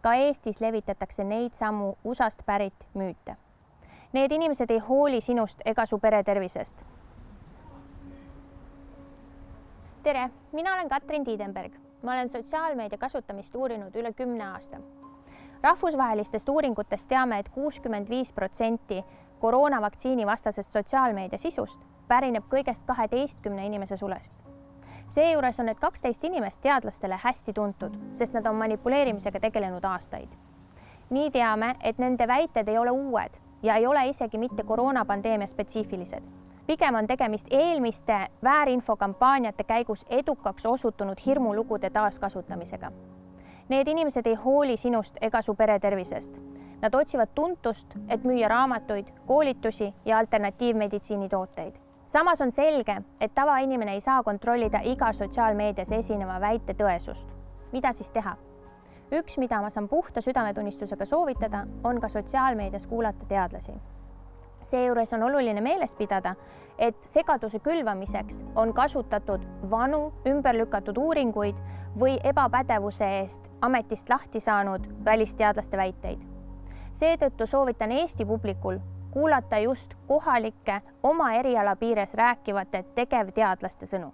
Ka Eestis levitatakse neid samu USA-st pärit müüte. Need inimesed ei hooli sinust ega su pere tervisest. Tere, mina olen Katrin Tiidenberg. Ma olen sotsiaalmeedia kasutamist uurinud üle 10 aasta. Rahvusvahelistest uuringutest teame, et 65% koroonavaktsiini vastasest sotsiaalmeedia sisust pärineb kõigest 12 inimese sulest. Seejuures on need 12 inimest teadlastele hästi tuntud, sest nad on manipuleerimisega tegelenud aastaid. Nii teame, et nende väited ei ole uued ja ei ole isegi mitte koroonapandeemia spetsiifilised. Pigem on tegemist eelmiste väärinfokampaaniate käigus edukaks osutunud hirmulugude taaskasutamisega. Need inimesed ei hooli sinust ega su pere tervisest. Nad otsivad tuntust, et müüa raamatuid, koolitusi ja alternatiivmeditsiinitooteid. Samas on selge, et tavainimene ei saa kontrollida iga sotsiaalmeedias esineva väite tõesust. Mida siis teha? Üks, mida ma saan puhta südametunnistusega soovitada, on ka sotsiaalmeedias kuulata teadlasi. Seejuures on oluline meeles pidada, et segaduse külvamiseks on kasutatud vanu, ümber lükatud uuringuid või ebapädevuse eest ametist lahti saanud välisteadlaste väiteid. Seetõttu soovitan Eesti publikul kuulata just kohalikke oma eriala piires rääkivate tegevteadlaste sõnu.